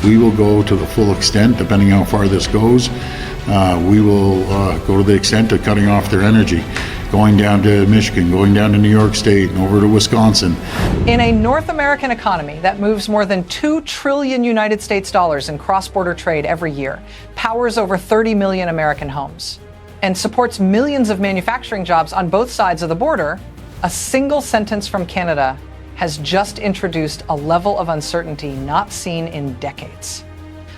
We will go to the full extent, depending how far this goes. We will go to the extent of cutting off their energy, going down to Michigan, going down to New York State, and over to Wisconsin. In a North American economy that moves more than $2 trillion United States dollars in cross-border trade every year, powers over 30 million American homes, and supports millions of manufacturing jobs on both sides of the border, a single sentence from Canada has just introduced a level of uncertainty not seen in decades.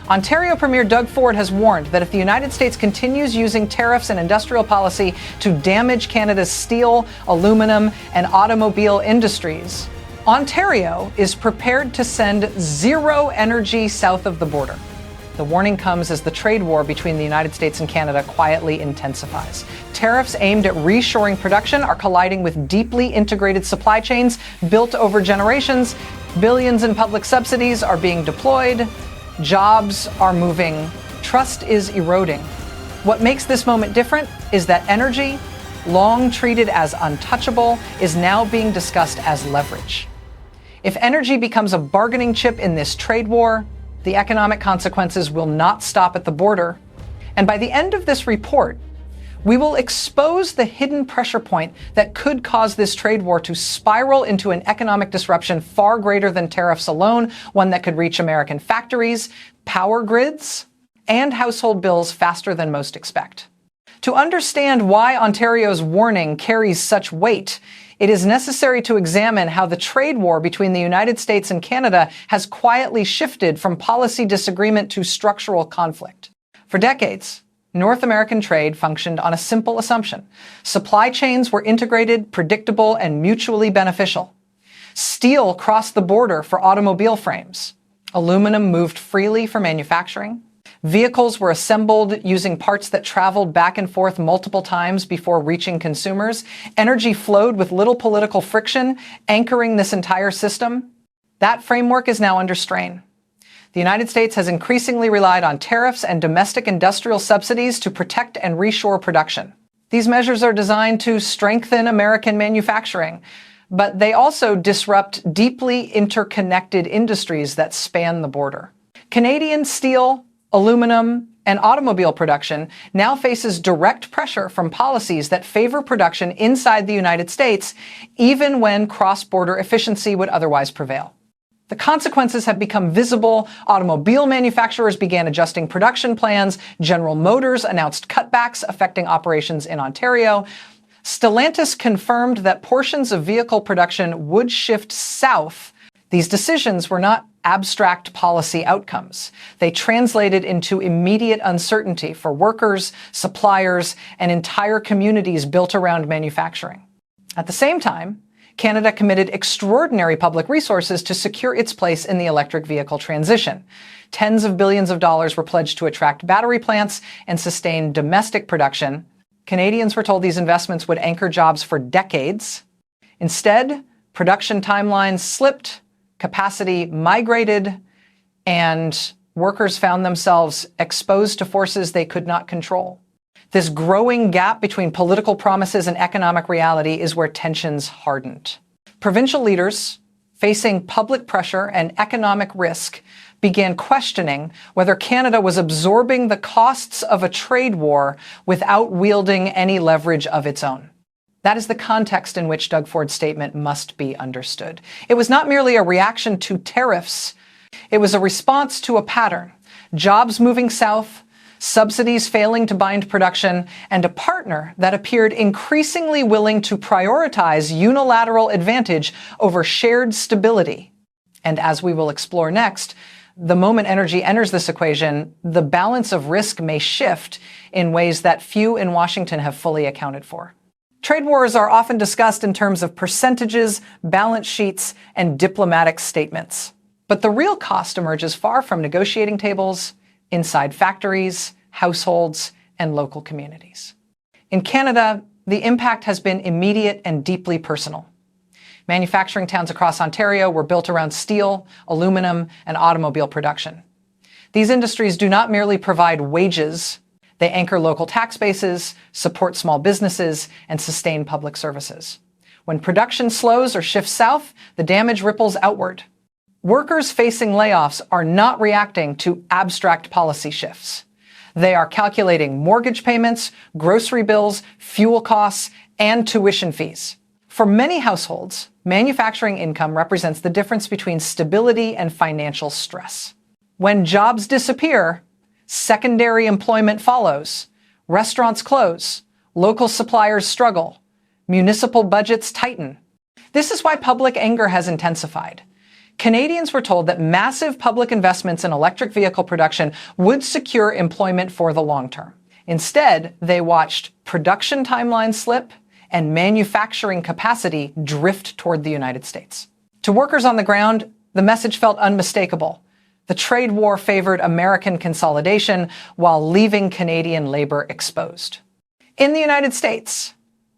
Ontario Premier Doug Ford has warned that if the United States continues using tariffs and industrial policy to damage Canada's steel, aluminum, and automobile industries, Ontario is prepared to send zero energy south of the border. The warning comes as the trade war between the United States and Canada quietly intensifies. Tariffs aimed at reshoring production are colliding with deeply integrated supply chains built over generations. Billions in public subsidies are being deployed. Jobs are moving. Trust is eroding. What makes this moment different is that energy, long treated as untouchable, is now being discussed as leverage. If energy becomes a bargaining chip in this trade war, the economic consequences will not stop at the border. And by the end of this report, we will expose the hidden pressure point that could cause this trade war to spiral into an economic disruption far greater than tariffs alone, one that could reach American factories, power grids, and household bills faster than most expect. To understand why Ontario's warning carries such weight, it is necessary to examine how the trade war between the United States and Canada has quietly shifted from policy disagreement to structural conflict. For decades, North American trade functioned on a simple assumption. Supply chains were integrated, predictable, and mutually beneficial. Steel crossed the border for automobile frames. Aluminum moved freely for manufacturing. Vehicles were assembled using parts that traveled back and forth multiple times before reaching consumers. Energy flowed with little political friction, anchoring this entire system. That framework is now under strain. The United States has increasingly relied on tariffs and domestic industrial subsidies to protect and reshore production. These measures are designed to strengthen American manufacturing, but they also disrupt deeply interconnected industries that span the border. Canadian steel, aluminum, and automobile production now faces direct pressure from policies that favor production inside the United States, even when cross-border efficiency would otherwise prevail. The consequences have become visible. Automobile manufacturers began adjusting production plans. General Motors announced cutbacks affecting operations in Ontario. Stellantis confirmed that portions of vehicle production would shift south. These decisions were not abstract policy outcomes. They translated into immediate uncertainty for workers, suppliers, and entire communities built around manufacturing. At the same time, Canada committed extraordinary public resources to secure its place in the electric vehicle transition. Tens of billions of dollars were pledged to attract battery plants and sustain domestic production. Canadians were told these investments would anchor jobs for decades. Instead, production timelines slipped, capacity migrated, and workers found themselves exposed to forces they could not control. This growing gap between political promises and economic reality is where tensions hardened. Provincial leaders, facing public pressure and economic risk, began questioning whether Canada was absorbing the costs of a trade war without wielding any leverage of its own. That is the context in which Doug Ford's statement must be understood. It was not merely a reaction to tariffs. It was a response to a pattern: jobs moving south, subsidies failing to bind production, and a partner that appeared increasingly willing to prioritize unilateral advantage over shared stability. And as we will explore next, the moment energy enters this equation, the balance of risk may shift in ways that few in Washington have fully accounted for. Trade wars are often discussed in terms of percentages, balance sheets, and diplomatic statements. But the real cost emerges far from negotiating tables, inside factories, households, and local communities. In Canada, the impact has been immediate and deeply personal. Manufacturing towns across Ontario were built around steel, aluminum, and automobile production. These industries do not merely provide wages, they anchor local tax bases, support small businesses, and sustain public services. When production slows or shifts south, the damage ripples outward. Workers facing layoffs are not reacting to abstract policy shifts. They are calculating mortgage payments, grocery bills, fuel costs, and tuition fees. For many households, manufacturing income represents the difference between stability and financial stress. When jobs disappear, secondary employment follows. Restaurants close. Local suppliers struggle. Municipal budgets tighten. This is why public anger has intensified. Canadians were told that massive public investments in electric vehicle production would secure employment for the long term. Instead, they watched production timelines slip and manufacturing capacity drift toward the United States. To workers on the ground, the message felt unmistakable. The trade war favored American consolidation while leaving Canadian labor exposed. In the United States,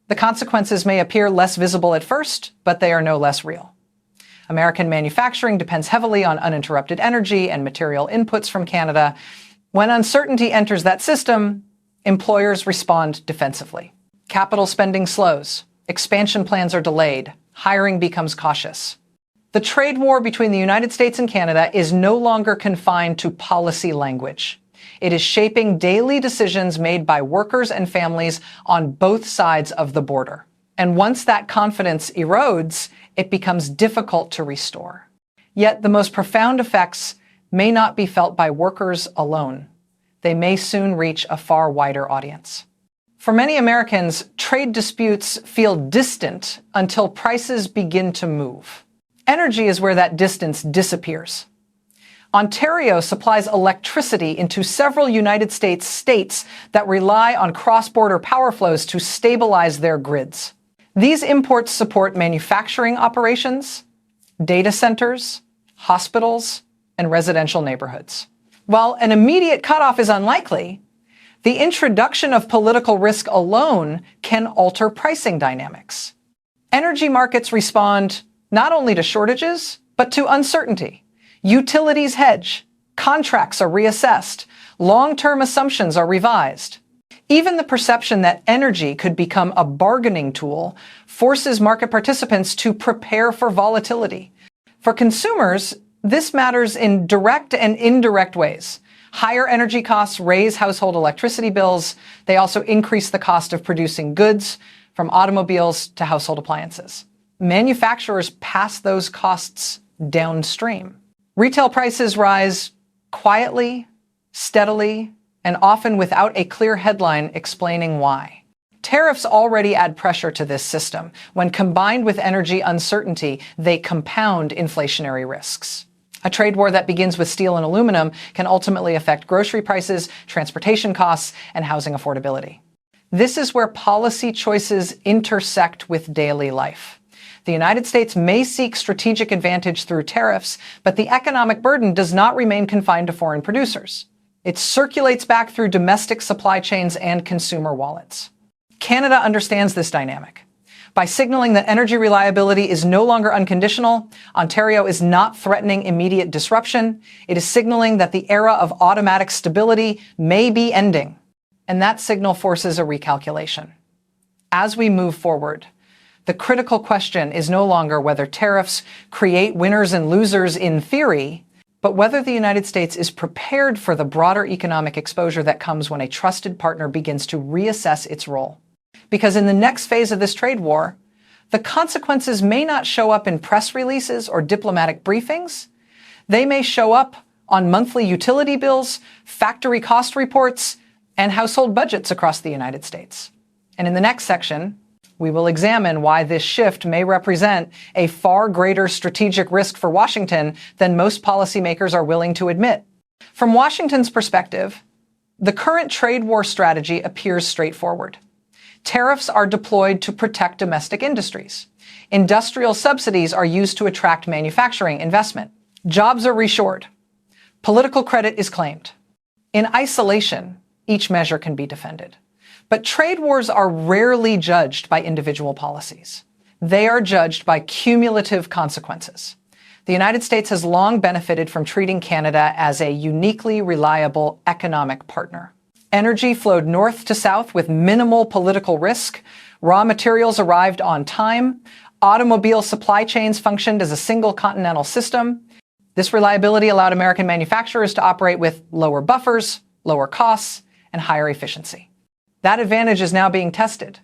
the consequences may appear less visible at first, but they are no less real. American manufacturing depends heavily on uninterrupted energy and material inputs from Canada. When uncertainty enters that system, employers respond defensively. Capital spending slows, expansion plans are delayed, hiring becomes cautious. The trade war between the United States and Canada is no longer confined to policy language. It is shaping daily decisions made by workers and families on both sides of the border. And once that confidence erodes, it becomes difficult to restore. Yet the most profound effects may not be felt by workers alone. They may soon reach a far wider audience. For many Americans, trade disputes feel distant until prices begin to move. Energy is where that distance disappears. Ontario supplies electricity into several United States states that rely on cross-border power flows to stabilize their grids. These imports support manufacturing operations, data centers, hospitals, and residential neighborhoods. While an immediate cutoff is unlikely, the introduction of political risk alone can alter pricing dynamics. Energy markets respond not only to shortages, but to uncertainty. Utilities hedge, contracts are reassessed, long-term assumptions are revised. Even the perception that energy could become a bargaining tool forces market participants to prepare for volatility. For consumers, this matters in direct and indirect ways. Higher energy costs raise household electricity bills. They also increase the cost of producing goods, from automobiles to household appliances. Manufacturers pass those costs downstream. Retail prices rise quietly, steadily, and often without a clear headline explaining why. Tariffs already add pressure to this system. When combined with energy uncertainty, they compound inflationary risks. A trade war that begins with steel and aluminum can ultimately affect grocery prices, transportation costs, and housing affordability. This is where policy choices intersect with daily life. The United States may seek strategic advantage through tariffs, but the economic burden does not remain confined to foreign producers. It circulates back through domestic supply chains and consumer wallets. Canada understands this dynamic. By signaling that energy reliability is no longer unconditional, Ontario is not threatening immediate disruption. It is signaling that the era of automatic stability may be ending. And that signal forces a recalculation. As we move forward, the critical question is no longer whether tariffs create winners and losers in theory, but whether the United States is prepared for the broader economic exposure that comes when a trusted partner begins to reassess its role. Because in the next phase of this trade war, the consequences may not show up in press releases or diplomatic briefings. They may show up on monthly utility bills, factory cost reports, and household budgets across the United States. And in the next section, we will examine why this shift may represent a far greater strategic risk for Washington than most policymakers are willing to admit. From Washington's perspective, the current trade war strategy appears straightforward. Tariffs are deployed to protect domestic industries. Industrial subsidies are used to attract manufacturing investment. Jobs are reshored. Political credit is claimed. In isolation, each measure can be defended. But trade wars are rarely judged by individual policies. They are judged by cumulative consequences. The United States has long benefited from treating Canada as a uniquely reliable economic partner. Energy flowed north to south with minimal political risk. Raw materials arrived on time. Automobile supply chains functioned as a single continental system. This reliability allowed American manufacturers to operate with lower buffers, lower costs, and higher efficiency. That advantage is now being tested.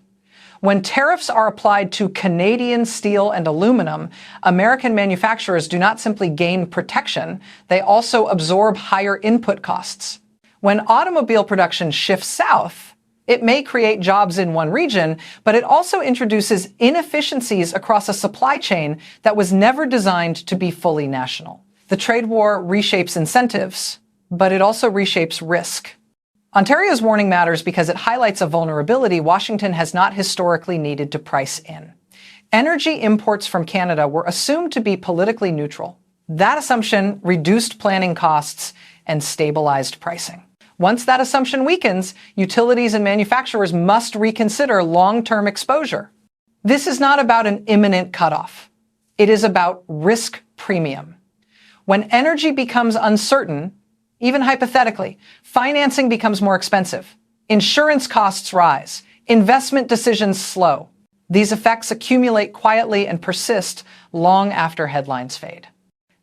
When tariffs are applied to Canadian steel and aluminum, American manufacturers do not simply gain protection, they also absorb higher input costs. When automobile production shifts south, it may create jobs in one region, but it also introduces inefficiencies across a supply chain that was never designed to be fully national. The trade war reshapes incentives, but it also reshapes risk. Ontario's warning matters because it highlights a vulnerability Washington has not historically needed to price in. Energy imports from Canada were assumed to be politically neutral. That assumption reduced planning costs and stabilized pricing. Once that assumption weakens, utilities and manufacturers must reconsider long-term exposure. This is not about an imminent cutoff. It is about risk premium. When energy becomes uncertain, even hypothetically, financing becomes more expensive. Insurance costs rise. Investment decisions slow. These effects accumulate quietly and persist long after headlines fade.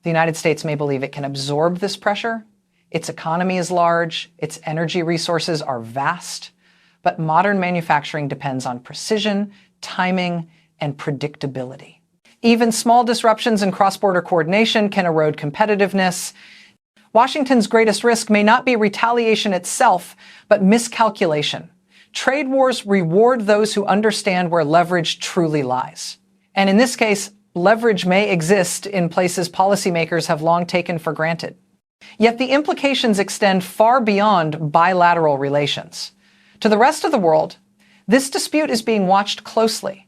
The United States may believe it can absorb this pressure. Its economy is large. Its energy resources are vast. But modern manufacturing depends on precision, timing, and predictability. Even small disruptions in cross-border coordination can erode competitiveness. Washington's greatest risk may not be retaliation itself, but miscalculation. Trade wars reward those who understand where leverage truly lies. And in this case, leverage may exist in places policymakers have long taken for granted. Yet the implications extend far beyond bilateral relations. To the rest of the world, this dispute is being watched closely.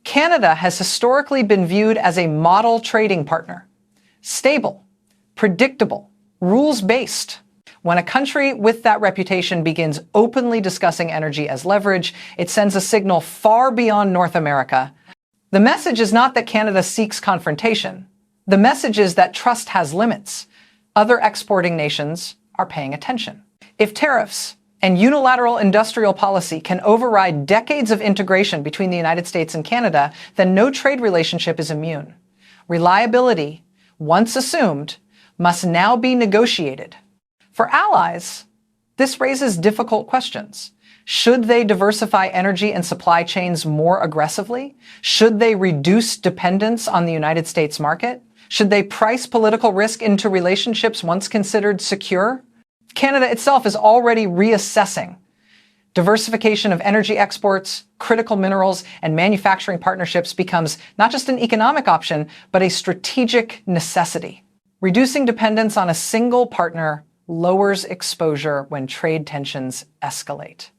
Canada has historically been viewed as a model trading partner. Stable, predictable, rules-based. When a country with that reputation begins openly discussing energy as leverage, it sends a signal far beyond North America. The message is not that Canada seeks confrontation. The message is that trust has limits. Other exporting nations are paying attention. If tariffs and unilateral industrial policy can override decades of integration between the United States and Canada, then no trade relationship is immune. Reliability, once assumed, must now be negotiated. For allies, this raises difficult questions. Should they diversify energy and supply chains more aggressively? Should they reduce dependence on the United States market? Should they price political risk into relationships once considered secure? Canada itself is already reassessing. Diversification of energy exports, critical minerals, and manufacturing partnerships becomes not just an economic option, but a strategic necessity. Reducing dependence on a single partner lowers exposure when trade tensions escalate.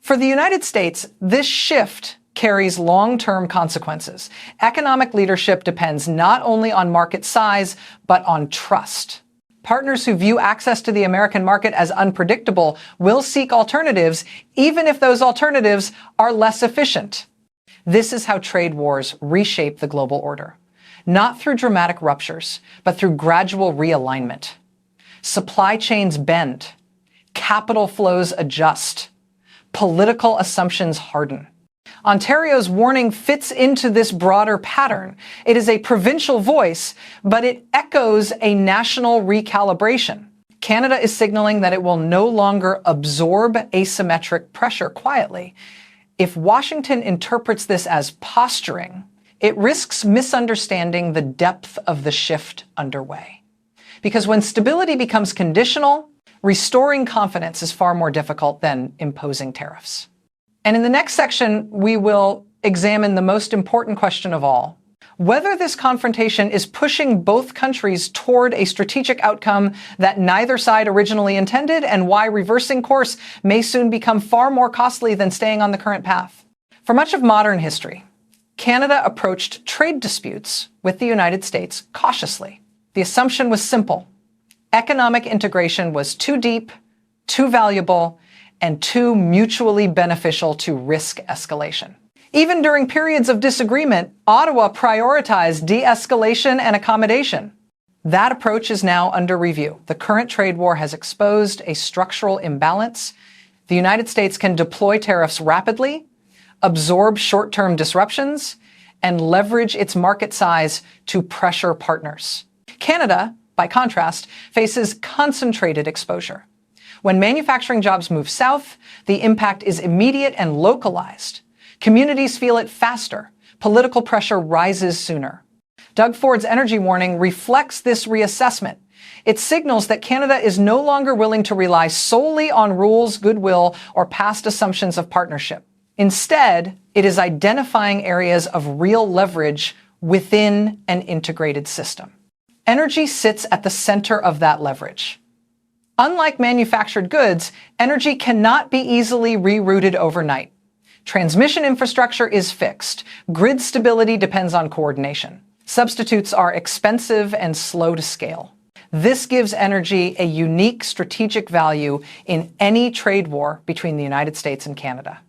For the United States, this shift carries long-term consequences. Economic leadership depends not only on market size, but on trust. Partners who view access to the American market as unpredictable will seek alternatives, even if those alternatives are less efficient. This is how trade wars reshape the global order. Not through dramatic ruptures, but through gradual realignment. Supply chains bend. Capital flows adjust. Political assumptions harden. Ontario's warning fits into this broader pattern. It is a provincial voice, but it echoes a national recalibration. Canada is signaling that it will no longer absorb asymmetric pressure quietly. If Washington interprets this as posturing, it risks misunderstanding the depth of the shift underway. Because when stability becomes conditional, restoring confidence is far more difficult than imposing tariffs. And in the next section, we will examine the most important question of all: whether this confrontation is pushing both countries toward a strategic outcome that neither side originally intended, and why reversing course may soon become far more costly than staying on the current path. For much of modern history, Canada approached trade disputes with the United States cautiously. The assumption was simple: economic integration was too deep, too valuable, and too mutually beneficial to risk escalation. Even during periods of disagreement, Ottawa prioritized de-escalation and accommodation. That approach is now under review. The current trade war has exposed a structural imbalance. The United States can deploy tariffs rapidly, absorb short-term disruptions, and leverage its market size to pressure partners. Canada, by contrast, faces concentrated exposure. When manufacturing jobs move south, the impact is immediate and localized. Communities feel it faster. Political pressure rises sooner. Doug Ford's energy warning reflects this reassessment. It signals that Canada is no longer willing to rely solely on rules, goodwill, or past assumptions of partnership. Instead, it is identifying areas of real leverage within an integrated system. Energy sits at the center of that leverage. Unlike manufactured goods, energy cannot be easily rerouted overnight. Transmission infrastructure is fixed. Grid stability depends on coordination. Substitutes are expensive and slow to scale. This gives energy a unique strategic value in any trade war between the United States and Canada.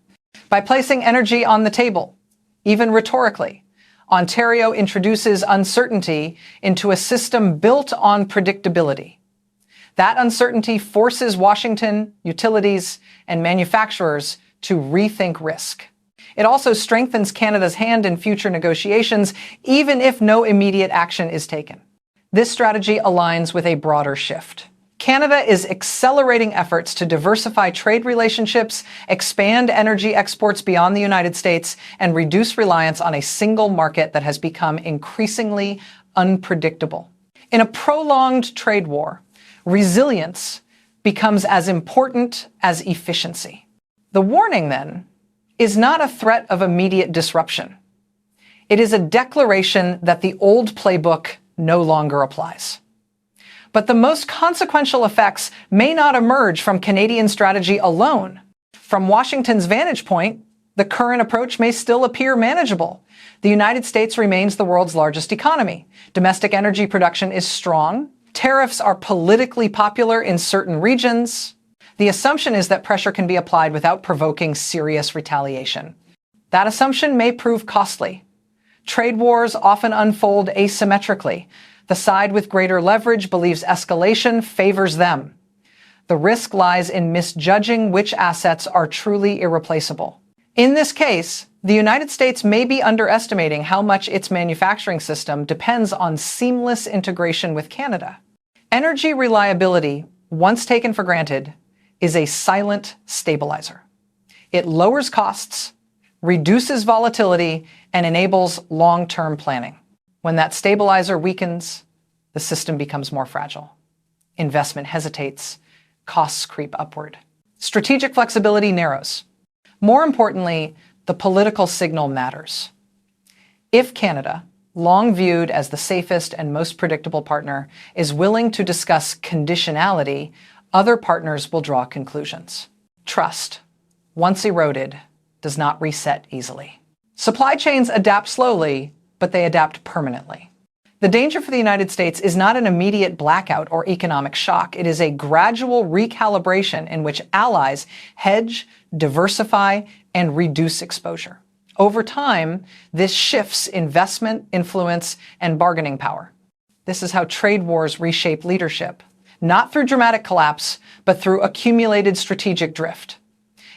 By placing energy on the table, even rhetorically, Ontario introduces uncertainty into a system built on predictability. That uncertainty forces Washington, utilities, and manufacturers to rethink risk. It also strengthens Canada's hand in future negotiations, even if no immediate action is taken. This strategy aligns with a broader shift. Canada is accelerating efforts to diversify trade relationships, expand energy exports beyond the United States, and reduce reliance on a single market that has become increasingly unpredictable. In a prolonged trade war, resilience becomes as important as efficiency. The warning, then, is not a threat of immediate disruption. It is a declaration that the old playbook no longer applies. But the most consequential effects may not emerge from Canadian strategy alone. From Washington's vantage point, the current approach may still appear manageable. The United States remains the world's largest economy. Domestic energy production is strong. Tariffs are politically popular in certain regions. The assumption is that pressure can be applied without provoking serious retaliation. That assumption may prove costly. Trade wars often unfold asymmetrically. The side with greater leverage believes escalation favors them. The risk lies in misjudging which assets are truly irreplaceable. In this case, the United States may be underestimating how much its manufacturing system depends on seamless integration with Canada. Energy reliability, once taken for granted, is a silent stabilizer. It lowers costs, reduces volatility, and enables long-term planning. When that stabilizer weakens, the system becomes more fragile. Investment hesitates, costs creep upward. Strategic flexibility narrows. More importantly, the political signal matters. If Canada, long viewed as the safest and most predictable partner, is willing to discuss conditionality, other partners will draw conclusions. Trust, once eroded, does not reset easily. Supply chains adapt slowly, but they adapt permanently. The danger for the United States is not an immediate blackout or economic shock. It is a gradual recalibration in which allies hedge, diversify, and reduce exposure. Over time, this shifts investment, influence, and bargaining power. This is how trade wars reshape leadership, not through dramatic collapse, but through accumulated strategic drift.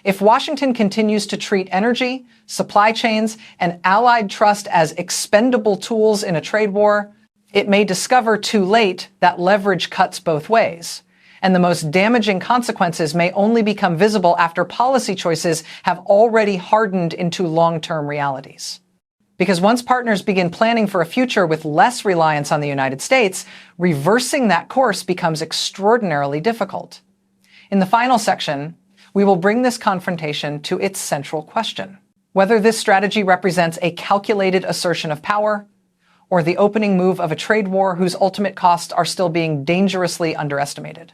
If Washington continues to treat energy, supply chains, and allied trust as expendable tools in a trade war, it may discover too late that leverage cuts both ways, and the most damaging consequences may only become visible after policy choices have already hardened into long-term realities. Because once partners begin planning for a future with less reliance on the United States, reversing that course becomes extraordinarily difficult. In the final section, we will bring this confrontation to its central question: whether this strategy represents a calculated assertion of power or the opening move of a trade war whose ultimate costs are still being dangerously underestimated.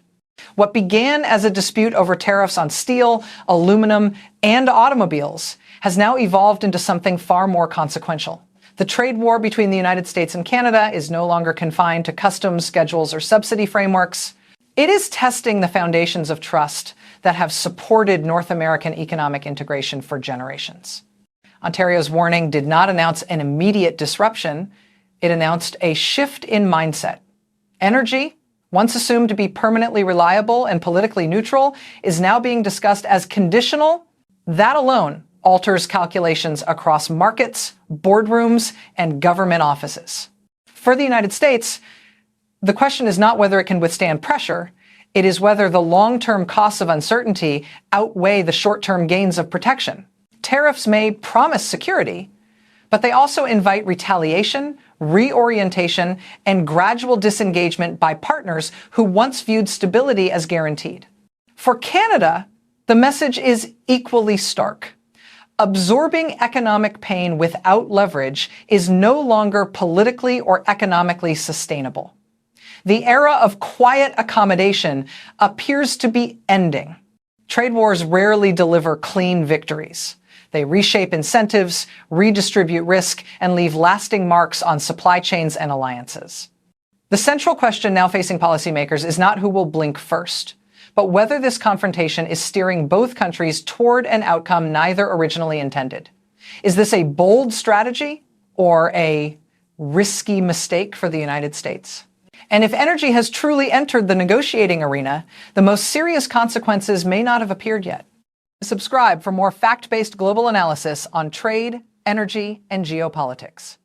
What began as a dispute over tariffs on steel, aluminum, and automobiles has now evolved into something far more consequential. The trade war between the United States and Canada is no longer confined to customs, schedules, or subsidy frameworks. It is testing the foundations of trust that have supported North American economic integration for generations. Ontario's warning did not announce an immediate disruption. It announced a shift in mindset. Energy, once assumed to be permanently reliable and politically neutral, is now being discussed as conditional. That alone alters calculations across markets, boardrooms, and government offices. For the United States, The question is not whether it can withstand pressure. It is whether the long-term costs of uncertainty outweigh the short-term gains of protection. Tariffs may promise security, but they also invite retaliation, reorientation, and gradual disengagement by partners who once viewed stability as guaranteed. For Canada, the message is equally stark. Absorbing economic pain without leverage is no longer politically or economically sustainable. The era of quiet accommodation appears to be ending. Trade wars rarely deliver clean victories. They reshape incentives, redistribute risk, and leave lasting marks on supply chains and alliances. The central question now facing policymakers is not who will blink first, but whether this confrontation is steering both countries toward an outcome neither originally intended. Is this a bold strategy or a risky mistake for the United States? And if energy has truly entered the negotiating arena, the most serious consequences may not have appeared yet. Subscribe for more fact-based global analysis on trade, energy, and geopolitics.